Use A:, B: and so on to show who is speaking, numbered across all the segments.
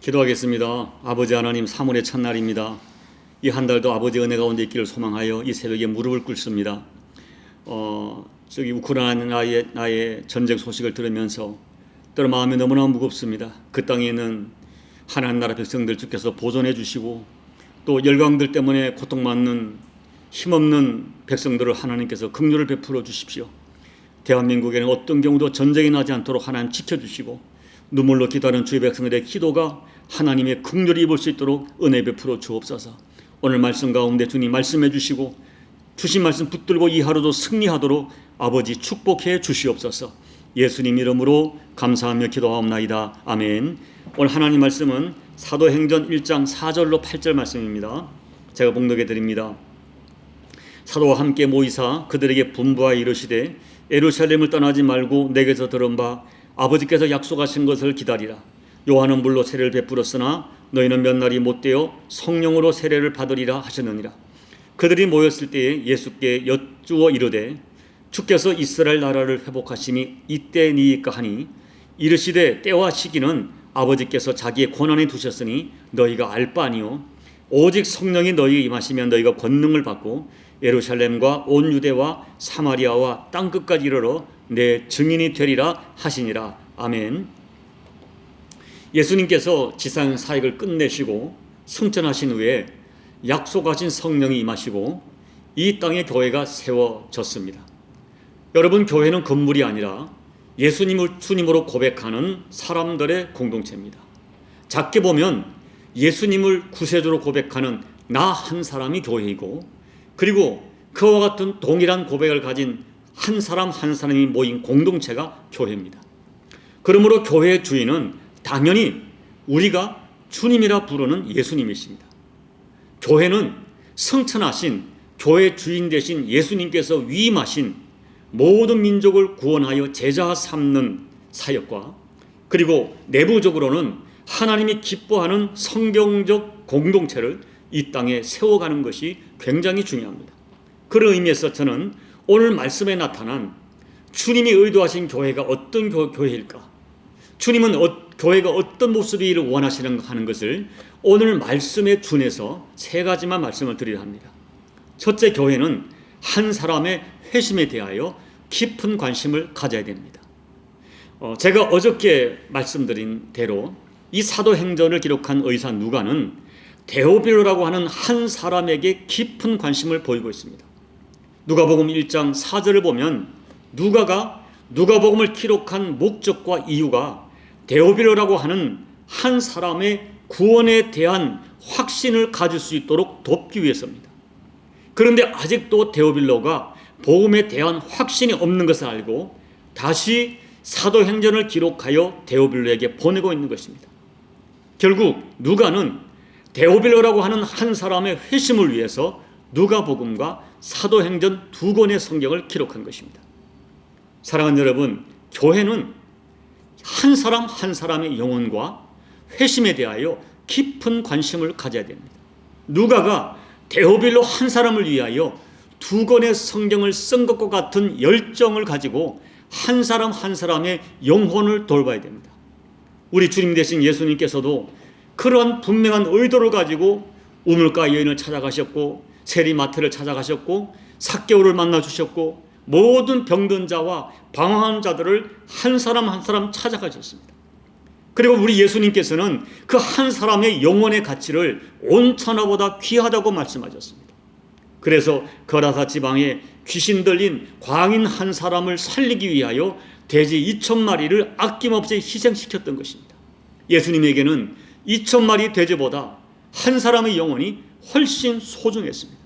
A: 기도하겠습니다. 아버지 하나님, 3월의 첫날입니다. 이 한 달도 아버지 은혜 가운데 있기를 소망하여 이 새벽에 무릎을 꿇습니다. 우크라이나 나의 전쟁 소식을 들으면서 때로 마음이 너무나 무겁습니다. 그 땅에 있는 하나님 나라 백성들 주께서 보존해 주시고, 또 열강들 때문에 고통받는 힘없는 백성들을 하나님께서 긍휼을 베풀어 주십시오. 대한민국에는 어떤 경우도 전쟁이 나지 않도록 하나님 지켜주시고, 눈물로 기도하는 주의 백성들의 기도가 하나님의 긍휼을 입을 수 있도록 은혜 베풀어 주옵소서. 오늘 말씀 가운데 주님 말씀해 주시고, 주신 말씀 붙들고 이 하루도 승리하도록 아버지 축복해 주시옵소서. 예수님 이름으로 감사하며 기도하옵나이다. 아멘. 오늘 하나님 말씀은 사도행전 1장 4절로 8절 말씀입니다. 제가 봉독해 드립니다. 사도와 함께 모이사 그들에게 분부하여 이르시되, 예루살렘을 떠나지 말고 내게서 들은 바 아버지께서 약속하신 것을 기다리라. 요한은 물로 세례를 베풀었으나 너희는 몇 날이 못되어 성령으로 세례를 받으리라 하셨느니라. 그들이 모였을 때에 예수께 여쭈어 이르되, 주께서 이스라엘 나라를 회복하심이 이때니이까 하니, 이르시되 때와 시기는 아버지께서 자기의 권한에 두셨으니 너희가 알 바 아니요, 오직 성령이 너희에게 임하시면 너희가 권능을 받고 예루살렘과 온 유대와 사마리아와 땅끝까지 이르러 내 증인이 되리라 하시니라. 아멘. 예수님께서 지상 사역을 끝내시고 승천하신 후에 약속하신 성령이 임하시고 이 땅에 교회가 세워졌습니다. 여러분, 교회는 건물이 아니라 예수님을 주님으로 고백하는 사람들의 공동체입니다. 작게 보면 예수님을 구세주로 고백하는 나 한 사람이 교회이고, 그리고 그와 같은 동일한 고백을 가진 한 사람 한 사람이 모인 공동체가 교회입니다. 그러므로 교회의 주인은 당연히 우리가 주님이라 부르는 예수님이십니다. 교회는 성천하신 교회 주인 되신 예수님께서 위임하신 모든 민족을 구원하여 제자 삼는 사역과, 그리고 내부적으로는 하나님이 기뻐하는 성경적 공동체를 이 땅에 세워가는 것이 굉장히 중요합니다. 그런 의미에서 저는 오늘 말씀에 나타난 주님이 의도하신 교회가 어떤 교회일까, 주님은 교회가 어떤 모습이기를 원하시는가 하는 것을 오늘 말씀에 준해서 세 가지만 말씀을 드리려 합니다. 첫째, 교회는 한 사람의 회심에 대하여 깊은 관심을 가져야 됩니다. 제가 어저께 말씀드린 대로 이 사도행전을 기록한 의사 누가는 데오빌로라고 하는 한 사람에게 깊은 관심을 보이고 있습니다. 누가복음 1장 4절을 보면 누가가 누가복음을 기록한 목적과 이유가 데오빌로라고 하는 한 사람의 구원에 대한 확신을 가질 수 있도록 돕기 위해서입니다. 그런데 아직도 데오빌로가 복음에 대한 확신이 없는 것을 알고 다시 사도행전을 기록하여 데오빌로에게 보내고 있는 것입니다. 결국 누가는 데오빌로라고 하는 한 사람의 회심을 위해서 누가복음과 사도행전 두 권의 성경을 기록한 것입니다. 사랑하는 여러분, 교회는 한 사람 한 사람의 영혼과 회심에 대하여 깊은 관심을 가져야 됩니다. 누가가 데오빌로 한 사람을 위하여 두 권의 성경을 쓴 것과 같은 열정을 가지고 한 사람 한 사람의 영혼을 돌봐야 됩니다. 우리 주님 되신 예수님께서도 그러한 분명한 의도를 가지고 우물가 여인을 찾아가셨고, 세리마트를 찾아가셨고, 삭개오를 만나주셨고, 모든 병든 자와 방황한 자들을 한 사람 한 사람 찾아가셨습니다. 그리고 우리 예수님께서는 그 한 사람의 영혼의 가치를 온 천하보다 귀하다고 말씀하셨습니다. 그래서 거라사 지방에 귀신 들린 광인 한 사람을 살리기 위하여 돼지 2,000마리를 아낌없이 희생시켰던 것입니다. 예수님에게는 2,000마리 돼지보다 한 사람의 영혼이 훨씬 소중했습니다.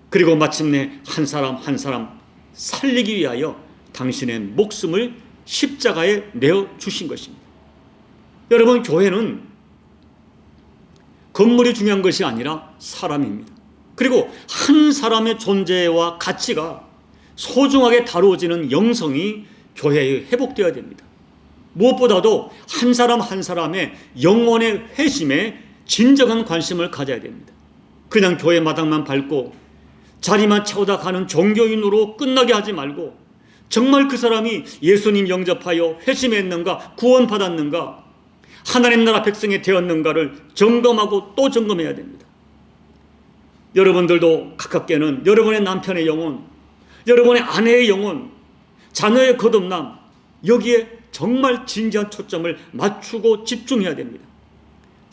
A: 그리고 마침내 한 사람 한 사람 살리기 위하여 당신의 목숨을 십자가에 내어주신 것입니다. 여러분, 교회는 건물이 중요한 것이 아니라 사람입니다. 그리고 한 사람의 존재와 가치가 소중하게 다루어지는 영성이 교회에 회복되어야 됩니다. 무엇보다도 한 사람 한 사람의 영혼의 회심에 진정한 관심을 가져야 됩니다. 그냥 교회 마당만 밟고 자리만 채우다 가는 종교인으로 끝나게 하지 말고, 정말 그 사람이 예수님 영접하여 회심했는가, 구원받았는가, 하나님 나라 백성이 되었는가를 점검하고 또 점검해야 됩니다. 여러분들도 가깝게는 여러분의 남편의 영혼, 여러분의 아내의 영혼, 자녀의 거듭남, 여기에 정말 진지한 초점을 맞추고 집중해야 됩니다.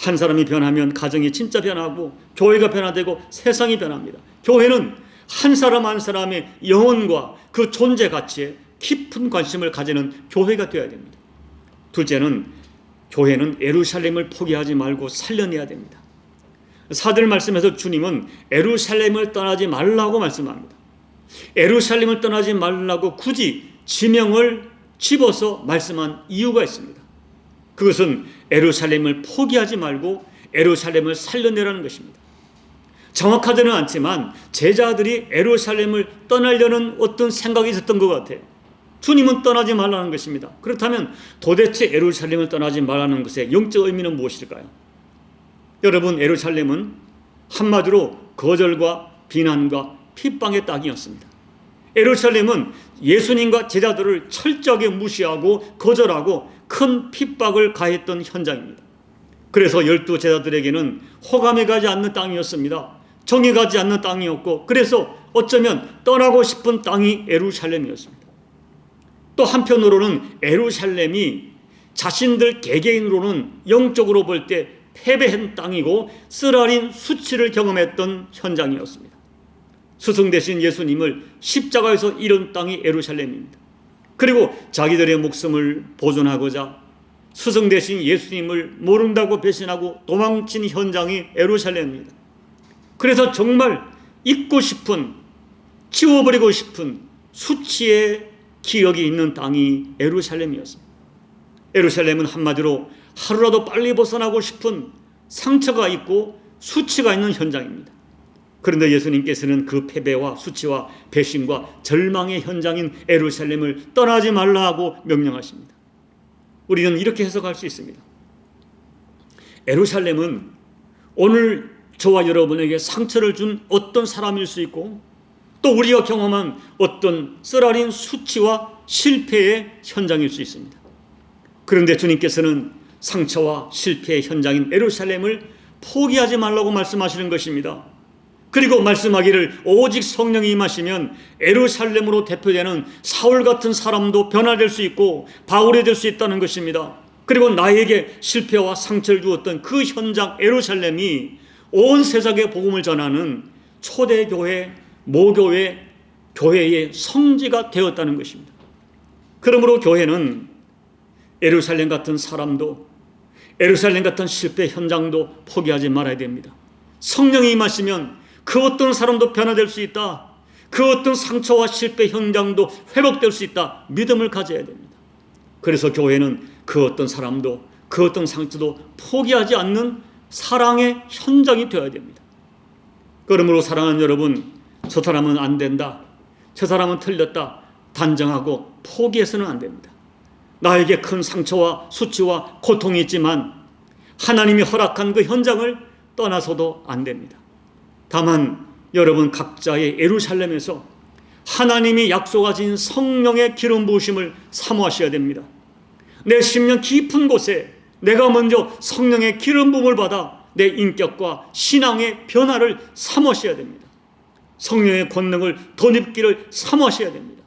A: 한 사람이 변하면 가정이 진짜 변하고 교회가 변화되고 세상이 변합니다. 교회는 한 사람 한 사람의 영혼과 그 존재 가치에 깊은 관심을 가지는 교회가 되어야 됩니다. 둘째는 교회는 예루살렘을 포기하지 말고 살려내야 됩니다. 사도의 말씀에서 주님은 예루살렘을 떠나지 말라고 말씀합니다. 예루살렘을 떠나지 말라고 굳이 지명을 집어서 말씀한 이유가 있습니다. 그것은 예루살렘을 포기하지 말고 예루살렘을 살려내라는 것입니다. 정확하지는 않지만 제자들이 예루살렘을 떠나려는 어떤 생각이 있었던 것 같아요. 주님은 떠나지 말라는 것입니다. 그렇다면 도대체 예루살렘을 떠나지 말라는 것의 영적 의미는 무엇일까요? 여러분, 예루살렘은 한마디로 거절과 비난과 핍박의 땅이었습니다. 예루살렘은 예수님과 제자들을 철저하게 무시하고 거절하고 큰 핍박을 가했던 현장입니다. 그래서 12 제자들에게는 호감이 가지 않는 땅이었습니다. 정이 가지 않는 땅이었고, 그래서 어쩌면 떠나고 싶은 땅이 예루살렘이었습니다. 또 한편으로는 예루살렘이 자신들 개개인으로는 영적으로 볼 때 패배한 땅이고 쓰라린 수치를 경험했던 현장이었습니다. 스승 되신 예수님을 십자가에서 잃은 땅이 예루살렘입니다. 그리고 자기들의 목숨을 보존하고자 스승 되신 예수님을 모른다고 배신하고 도망친 현장이 예루살렘입니다. 그래서 정말 잊고 싶은, 지워버리고 싶은 수치의 기억이 있는 땅이 예루살렘이었습니다. 예루살렘은 한마디로 하루라도 빨리 벗어나고 싶은 상처가 있고 수치가 있는 현장입니다. 그런데 예수님께서는 그 패배와 수치와 배신과 절망의 현장인 예루살렘을 떠나지 말라고 명령하십니다. 우리는 이렇게 해석할 수 있습니다. 예루살렘은 오늘 저와 여러분에게 상처를 준 어떤 사람일 수 있고, 또 우리가 경험한 어떤 쓰라린 수치와 실패의 현장일 수 있습니다. 그런데 주님께서는 상처와 실패의 현장인 예루살렘을 포기하지 말라고 말씀하시는 것입니다. 그리고 말씀하기를 오직 성령이 임하시면 예루살렘으로 대표되는 사울 같은 사람도 변화될 수 있고 바울이 될 수 있다는 것입니다. 그리고 나에게 실패와 상처를 주었던 그 현장 예루살렘이 온 세상에 복음을 전하는 초대교회, 모교회, 교회의 성지가 되었다는 것입니다. 그러므로 교회는 예루살렘 같은 사람도, 예루살렘 같은 실패 현장도 포기하지 말아야 됩니다. 성령이 임하시면 그 어떤 사람도 변화될 수 있다. 그 어떤 상처와 실패 현장도 회복될 수 있다. 믿음을 가져야 됩니다. 그래서 교회는 그 어떤 사람도, 그 어떤 상처도 포기하지 않는 사랑의 현장이 되어야 됩니다. 그러므로 사랑하는 여러분, 저 사람은 안 된다, 저 사람은 틀렸다 단정하고 포기해서는 안 됩니다. 나에게 큰 상처와 수치와 고통이 있지만 하나님이 허락한 그 현장을 떠나서도 안 됩니다. 다만 여러분 각자의 예루살렘에서 하나님이 약속하신 성령의 기름 부으심을 사모하셔야 됩니다. 내 심령 깊은 곳에 내가 먼저 성령의 기름 부음을 받아 내 인격과 신앙의 변화를 사모하셔야 됩니다. 성령의 권능을 덧입기를 사모하셔야 됩니다.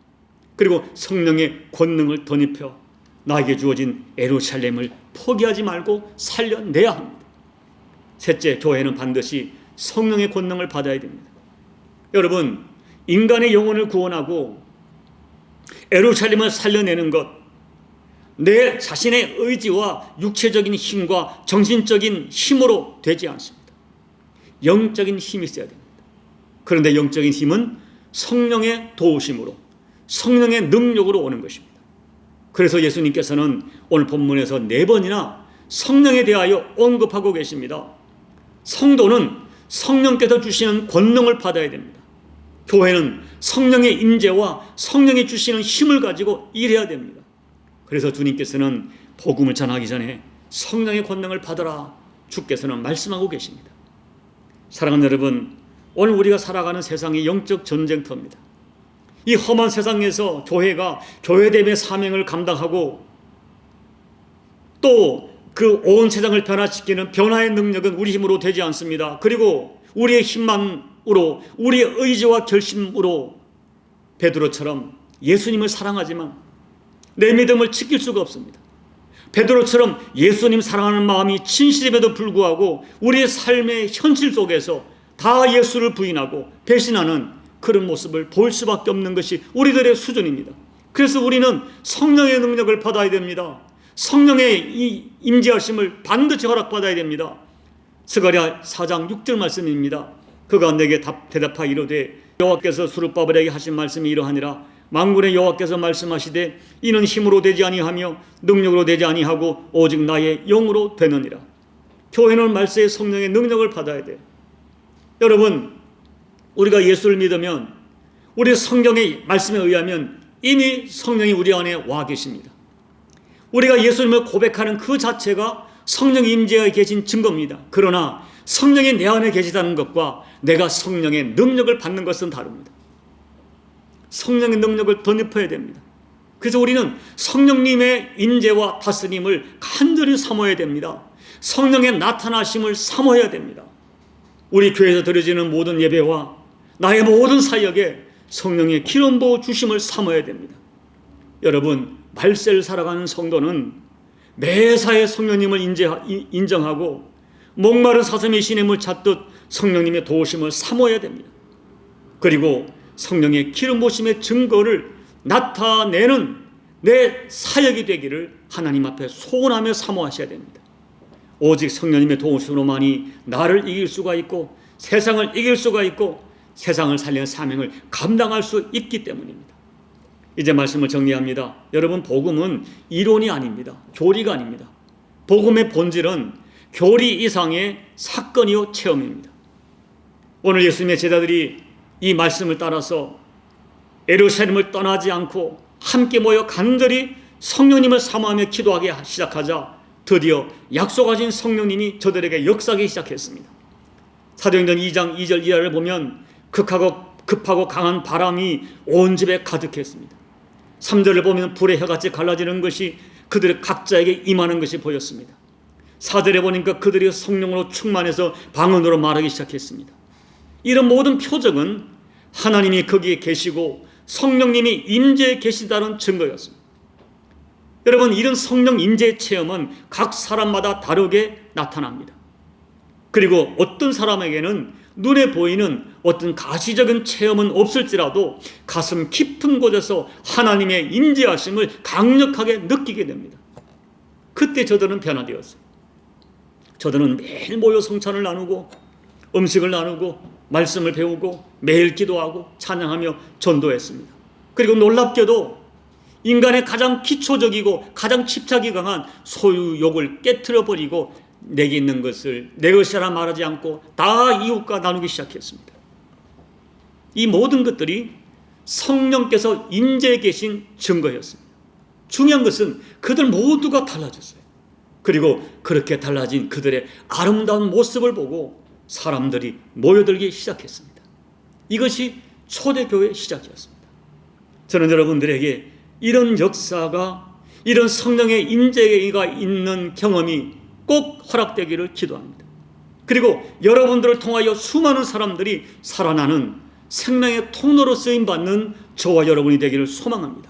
A: 그리고 성령의 권능을 덧입혀 나에게 주어진 예루살렘을 포기하지 말고 살려내야 합니다. 셋째, 교회는 반드시 성령의 권능을 받아야 됩니다. 여러분, 인간의 영혼을 구원하고 예루살렘을 살려내는 것, 내 자신의 의지와 육체적인 힘과 정신적인 힘으로 되지 않습니다. 영적인 힘이 있어야 됩니다. 그런데 영적인 힘은 성령의 도우심으로, 성령의 능력으로 오는 것입니다. 그래서 예수님께서는 오늘 본문에서 4번이나 성령에 대하여 언급하고 계십니다. 성도는 성령께서 주시는 권능을 받아야 됩니다. 교회는 성령의 임재와 성령이 주시는 힘을 가지고 일해야 됩니다. 그래서 주님께서는 복음을 전하기 전에 성령의 권능을 받으라, 주께서는 말씀하고 계십니다. 사랑하는 여러분, 오늘 우리가 살아가는 세상이 영적 전쟁터입니다. 이 험한 세상에서 교회가 교회됨의 사명을 감당하고 또 그 온 세상을 변화시키는 변화의 능력은 우리 힘으로 되지 않습니다. 그리고 우리의 힘만으로, 우리의 의지와 결심으로 베드로처럼 예수님을 사랑하지만 내 믿음을 지킬 수가 없습니다. 베드로처럼 예수님 사랑하는 마음이 진실임에도 불구하고 우리의 삶의 현실 속에서 다 예수를 부인하고 배신하는 그런 모습을 볼 수밖에 없는 것이 우리들의 수준입니다. 그래서 우리는 성령의 능력을 받아야 됩니다. 성령의 이 임재하심을 반드시 허락받아야 됩니다. 스가랴 4장 6절 말씀입니다. 그가 내게 대답하 이르되 여호와께서 스룹바벨에게 하신 말씀이 이러하니라. 만군의 여호와께서 말씀하시되 이는 힘으로 되지 아니하며 능력으로 되지 아니하고 오직 나의 영으로 되느니라. 교회는 말세의 성령의 능력을 받아야 돼요. 여러분, 우리가 예수를 믿으면 우리 성경의 말씀에 의하면 이미 성령이 우리 안에 와 계십니다. 우리가 예수님을 고백하는 그 자체가 성령의 임재에 계신 증거입니다. 그러나 성령이 내 안에 계시다는 것과 내가 성령의 능력을 받는 것은 다릅니다. 성령의 능력을 덧입어야 됩니다. 그래서 우리는 성령님의 임재와 다스림을 간절히 사모해야 됩니다. 성령의 나타나심을 사모해야 됩니다. 우리 교회에서 드려지는 모든 예배와 나의 모든 사역에 성령의 기름 부어 주심을 사모해야 됩니다. 여러분, 말세를 살아가는 성도는 매사에 성령님을 인정하고 목마른 사슴이 시냇물 찾듯 성령님의 도우심을 사모해야 됩니다. 그리고 성령의 기름 부으심의 증거를 나타내는 내 사역이 되기를 하나님 앞에 소원하며 사모하셔야 됩니다. 오직 성령님의 도우심으로만이 나를 이길 수가 있고 세상을 이길 수가 있고 세상을 살리는 사명을 감당할 수 있기 때문입니다. 이제 말씀을 정리합니다. 여러분, 복음은 이론이 아닙니다. 교리가 아닙니다. 복음의 본질은 교리 이상의 사건이요 체험입니다. 오늘 예수님의 제자들이 이 말씀을 따라서 예루살렘을 떠나지 않고 함께 모여 간절히 성령님을 사모하며 기도하기 시작하자 드디어 약속하신 성령님이 저들에게 역사하기 시작했습니다. 사도행전 2장 2절 이하를 보면 급하고 강한 바람이 온 집에 가득했습니다. 3절을 보면 불의 혀같이 갈라지는 것이 그들의 각자에게 임하는 것이 보였습니다. 4절에 보니까 그들이 성령으로 충만해서 방언으로 말하기 시작했습니다. 이런 모든 표적은 하나님이 거기에 계시고 성령님이 임재해 계시다는 증거였습니다. 여러분, 이런 성령 임재 체험은 각 사람마다 다르게 나타납니다. 그리고 어떤 사람에게는 눈에 보이는 어떤 가시적인 체험은 없을지라도 가슴 깊은 곳에서 하나님의 임재하심을 강력하게 느끼게 됩니다. 그때 저들은 변화되었어요. 저들은 매일 모여 성찬을 나누고 음식을 나누고 말씀을 배우고 매일 기도하고 찬양하며 전도했습니다. 그리고 놀랍게도 인간의 가장 기초적이고 가장 집착이 강한 소유욕을 깨트려버리고 내게 있는 것을 내 것이라 말하지 않고 다 이웃과 나누기 시작했습니다. 이 모든 것들이 성령께서 임재해 계신 증거였습니다. 중요한 것은 그들 모두가 달라졌어요. 그리고 그렇게 달라진 그들의 아름다운 모습을 보고 사람들이 모여들기 시작했습니다. 이것이 초대교회의 시작이었습니다. 저는 여러분들에게 이런 역사가, 이런 성령의 임재가 있는 경험이 꼭 허락되기를 기도합니다. 그리고 여러분들을 통하여 수많은 사람들이 살아나는 생명의 통로로 쓰임받는 저와 여러분이 되기를 소망합니다.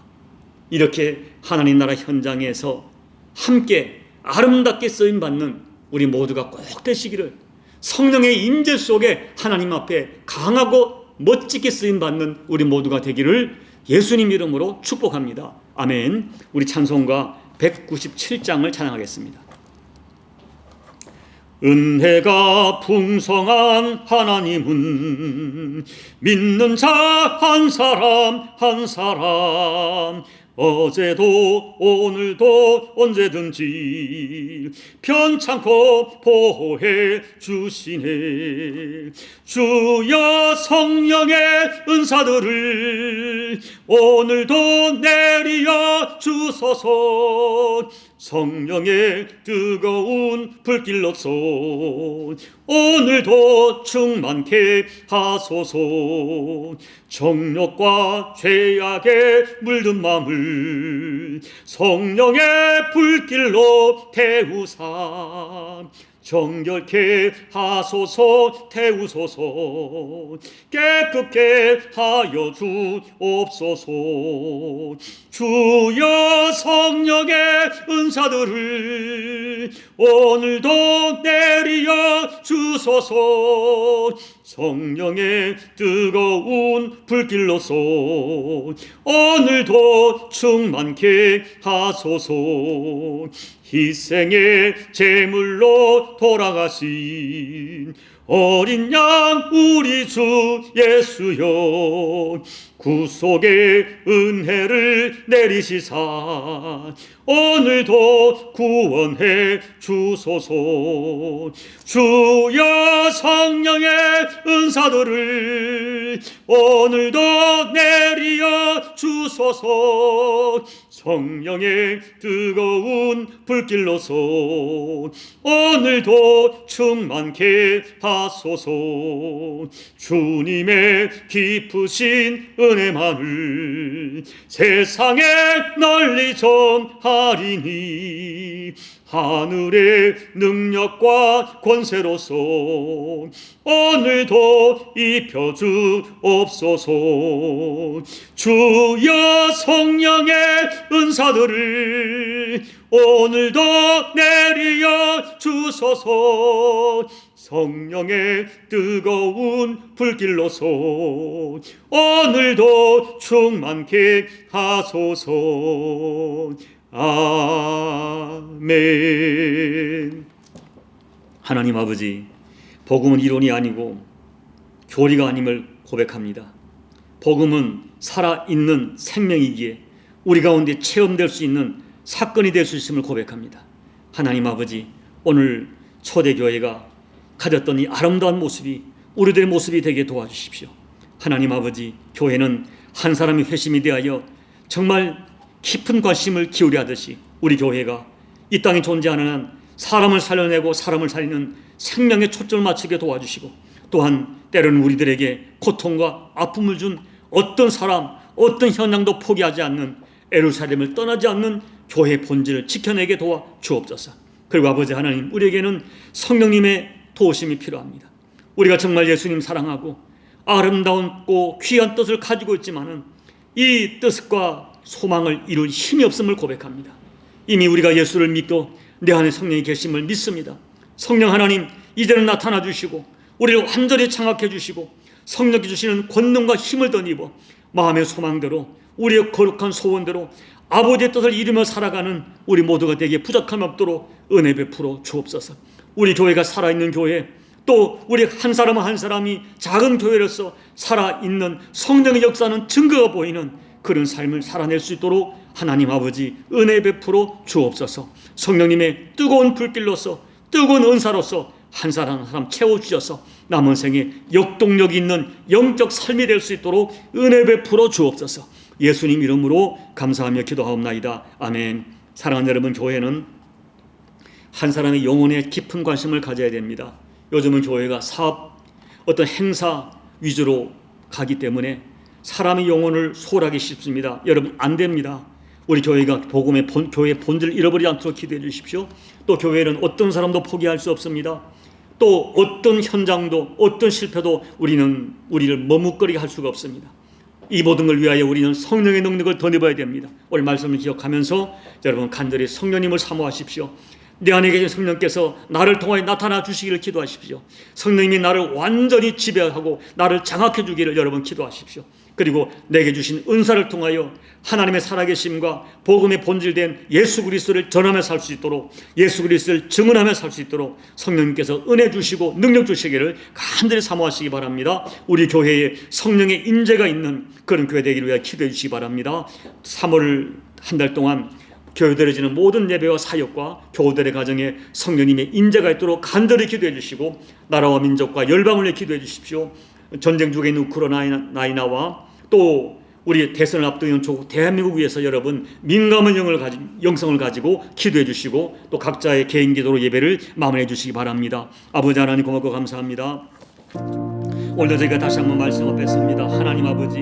A: 이렇게 하나님 나라 현장에서 함께 아름답게 쓰임받는 우리 모두가 꼭 되시기를, 성령의 임재 속에 하나님 앞에 강하고 멋지게 쓰임받는 우리 모두가 되기를 예수님 이름으로 축복합니다. 아멘. 우리 찬송가 197장을 찬양하겠습니다. 은혜가 풍성한 하나님은 믿는 자 한 사람 한 사람 어제도 오늘도 언제든지 편찮고 보호해 주시네. 주여 성령의 은사들을 오늘도 내리어 주소서. 성령의 뜨거운 불길로서 오늘도 충만케 하소서. 정욕과 죄악에 물든 마음을 성령의 불길로 태우사 정결케 하소서. 태우소서. 깨끗게 하여 주옵소서. 주여 성령의 은사들을 오늘도 내리어 주소서. 성령의 뜨거운 불길로서 오늘도 충만케 하소서. 희생의 제물로 돌아가신 어린 양 우리 주 예수여, 구속의 은혜를 내리시사 오늘도 구원해 주소서. 주여 성령의 은사들을 오늘도 내리어 주소서. 성령의 뜨거운 불길로서 오늘도 충만케 하소서. 주님의 깊으신 은혜만을 세상에 널리 전하리니 하늘의 능력과 권세로서 오늘도 입혀주옵소서. 주여 성령의 은사들을 오늘도 내리어 주소서. 성령의 뜨거운 불길로서 오늘도 충만케 하소서. 아멘. 하나님 아버지, 복음은 이론이 아니고 교리가 아님을 고백합니다. 복음은 살아있는 생명이기에 우리 가운데 체험될 수 있는 사건이 될 수 있음을 고백합니다. 하나님 아버지, 오늘 초대교회가 가졌던 이 아름다운 모습이 우리들의 모습이 되게 도와주십시오. 하나님 아버지, 교회는 한 사람이 회심이 되하여 정말 깊은 관심을 기울여 하듯이 우리 교회가 이 땅에 존재하는 한 사람을 살려내고 사람을 살리는 생명에 초점을 맞추게 도와주시고, 또한 때로는 우리들에게 고통과 아픔을 준 어떤 사람, 어떤 현장도 포기하지 않는, 예루살렘을 떠나지 않는 교회의 본질을 지켜내게 도와 주옵소서. 그리고 아버지 하나님, 우리에게는 성령님의 도우심이 필요합니다. 우리가 정말 예수님 사랑하고 아름다운고 귀한 뜻을 가지고 있지만은 이 뜻과 소망을 이룰 힘이 없음을 고백합니다. 이미 우리가 예수를 믿고 내 안에 성령이 계심을 믿습니다. 성령 하나님, 이제는 나타나 주시고 우리를 완전히 장악해 주시고 성령이 주시는 권능과 힘을 덧입어 마음의 소망대로, 우리의 거룩한 소원대로 아버지의 뜻을 이루며 살아가는 우리 모두가 되게 부족함이 없도록 은혜 베풀어 주옵소서. 우리 교회가 살아있는 교회, 또 우리 한 사람 한 사람이 작은 교회로서 살아있는 성령의 역사는 증거가 보이는 그런 삶을 살아낼 수 있도록 하나님 아버지 은혜 베풀어 주옵소서. 성령님의 뜨거운 불길로서, 뜨거운 은사로서 한 사람 한 사람 채워주셔서 남은 생에 역동력 있는 영적 삶이 될 수 있도록 은혜 베풀어 주옵소서. 예수님 이름으로 감사하며 기도하옵나이다. 아멘. 사랑하는 여러분, 교회는 한 사람의 영혼에 깊은 관심을 가져야 됩니다. 요즘은 교회가 사업, 어떤 행사 위주로 가기 때문에 사람의 영혼을 소홀하기 쉽습니다. 여러분, 안 됩니다. 우리 교회가 복음의 교회의 본질을 잃어버리지 않도록 기도해 주십시오. 또 교회는 어떤 사람도 포기할 수 없습니다. 또 어떤 현장도, 어떤 실패도 우리를 머뭇거리게 할 수가 없습니다. 이 모든 걸 위하여 우리는 성령의 능력을 덧입어야 됩니다. 오늘 말씀을 기억하면서 여러분 간절히 성령님을 사모하십시오. 내 안에 계신 성령께서 나를 통하여 나타나 주시기를 기도하십시오. 성령님이 나를 완전히 지배하고 나를 장악해 주기를 여러분 기도하십시오. 그리고 내게 주신 은사를 통하여 하나님의 살아계심과 복음의 본질된 예수 그리스도를 전하며 살 수 있도록, 예수 그리스도를 증언하며 살 수 있도록 성령님께서 은혜 주시고 능력 주시기를 간절히 사모하시기 바랍니다. 우리 교회에 성령의 임재가 있는 그런 교회 되기를 위해 기도해 주시기 바랍니다. 3월 한 달 동안 교회들에 지는 모든 예배와 사역과 교우들의 가정에 성령님의 임재가 있도록 간절히 기도해 주시고, 나라와 민족과 열방을 위해 기도해 주십시오. 전쟁 중에 있는 우크라이나와 또 우리 대선을 앞두는 조국 대한민국 위해서 여러분 민감한 영성을 가지고 기도해 주시고 또 각자의 개인 기도로 예배를 마무리해 주시기 바랍니다. 아버지 하나님 고맙고 감사합니다. 오늘도 저희가 다시 한번 말씀을 뵙습니다. 하나님 아버지,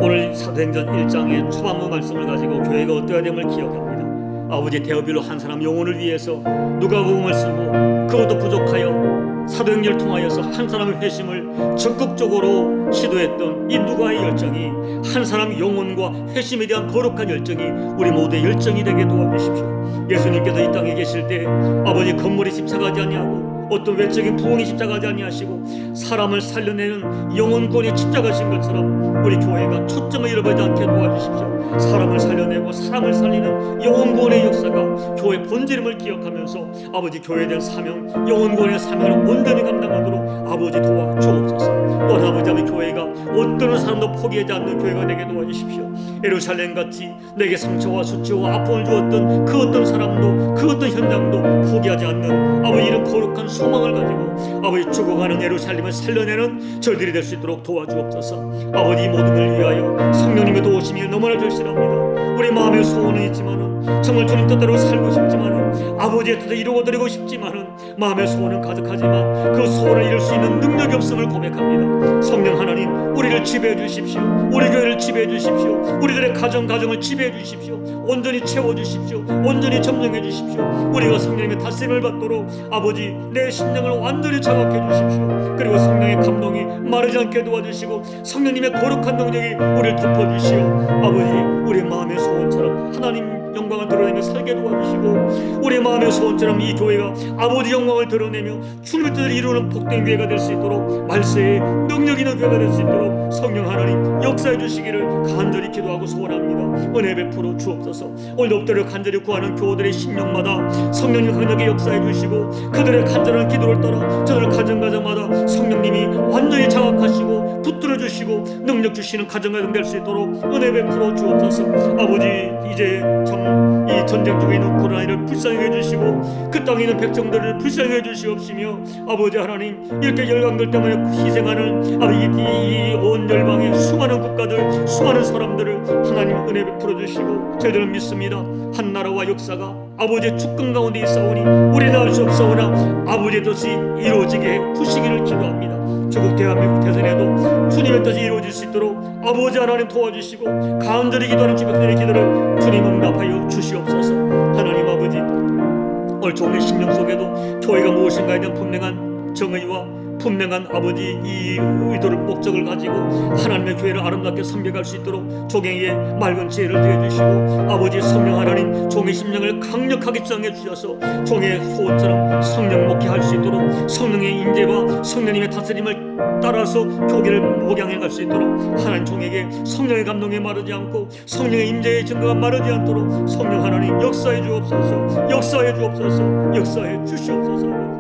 A: 오늘 사도행전 1장의 초반부 말씀을 가지고 교회가 어떠해야 됨을 기억합니다. 아버지, 대어빌로 한 사람 영혼을 위해서 누가복음을 쓰고 그것도 부족하여 사도행전을 통하여서 한 사람의 회심을 적극적으로 시도했던 이 누가의 열정이 한 사람 영혼과 회심에 대한 거룩한 열정이 우리 모두의 열정이 되게 도와주십시오. 예수님께서 이 땅에 계실 때 아버지 건물이 집착하지 아니하고 어떤 외적인 부흥이 집착하지 아니하시고 사람을 살려내는 영혼권에 집착하신 것처럼 우리 교회가 초점을 잃어버리지 않게 도와주십시오. 사람을 살려내고 사람을 살리는 영혼권의 역사가 교회 본질임을 기억하면서 아버지 교회에 대한 사명, 영혼권의 사명을 온전히 감당하도록 아버지 도와주옵소서. 또한 아버지 교회가 어떤 사람도 포기하지 않는 교회가 되게 도와주십시오. 예루살렘같이 내게 상처와 수치와 아픔을 주었던 그 어떤 사람도 그 어떤 현장도 포기하지 않는 아버지 이런 거룩한 소망을 가지고 아버지 죽어가는 예루살렘을 살려내는 저희들이 될 수 있도록 도와주옵소서. 아버지 이 모든 걸 위하여 성령님의 도우심이 너무나 절실합니다. 우리 마음의 소원은 있지만은 정말 주님 뜻대로 살고 싶지만은 아버지의 뜻을 이루어 드리고 싶지만은 마음의 소원은 가득하지만 그 소원을 이룰 수 있는 능력이 없음을 고백합니다. 성령 하나님, 우리를 지배해 주십시오. 우리 교회를 지배해 주십시오. 우리들의 가정을 지배해 주십시오. 온전히 채워 주십시오. 온전히 점령해 주십시오. 우리가 성령님의 다스림을 받도록 아버지 내 심령을 완전히 장악해 주십시오. 그리고 성령의 감동이 마르지 않게 도와주시고 성령님의 거룩한 능력이 우리를 덮어주시오. 아버지, 우리 마음의 소원처럼 하나님 영광을 드러내며 살게 도와주시고 우리 마음의 소원처럼 이 교회가 아버지 영광을 드러내며 주님의 뜻을 이루는 복된 교회가 될 수 있도록 말세에 능력 있는 교회가 될 수 있도록 성령 하나님 역사해 주시기를 간절히 기도하고 소원합니다. 은혜 베풀어 주옵소서. 오늘 엎드려 간절히 구하는 교우들의 심령마다 성령님 강력히 역사해 주시고 그들의 간절한 기도를 따라 저들 가정마다 성령님이 완전히 장악하시고 붙들어 주시고 능력 주시는 가정가정 될 수 있도록 은혜 베풀어 주옵소서. 아버지, 이제 참 이 전쟁 중에 있는 우크라이나를 불쌍히 해주시고 그 땅에 있는 백성들을 불쌍히 해주시옵시며 아버지 하나님, 이렇게 열강들 때문에 희생하는 이 온 열방의 수많은 국가들, 수많은 사람들을 하나님 은혜 베풀어 주시고 저희들은 믿습니다. 한 나라와 역사가 아버지의 주권 가운데 있사오니 우리는 알 수 없사오나 아버지의 뜻이 이루어지게 해 주시기를 기도합니다. 조국 대한민국 대선에도 주님의 뜻이 이루어질 수 있도록 아버지 하나님 도와주시고 간절히 기도하는 주백들의 기도를 주님 응답하여 주시옵소서. 하나님 아버지, 오늘 종의 심령 속에도 교회가 무엇인가에 대한 분명한 정의와 분명한 아버지 이 의도를 목적을 가지고 하나님의 교회를 아름답게 섬겨갈 수 있도록 종에게 맑은 지혜를 더해주시고 아버지 성령 하나님 종의 심령을 강력하게 지정해 주셔서 종의 소원처럼 성령 목회할 수 있도록 성령의 인재와 성령님의 다스림을 따라서 교회를 목양해 갈 수 있도록 하나님 종에게 성령의 감동에 마르지 않고 성령의 임재의 증거가 마르지 않도록 성령 하나님 역사해 주옵소서. 역사해 주옵소서. 역사해 주시옵소서.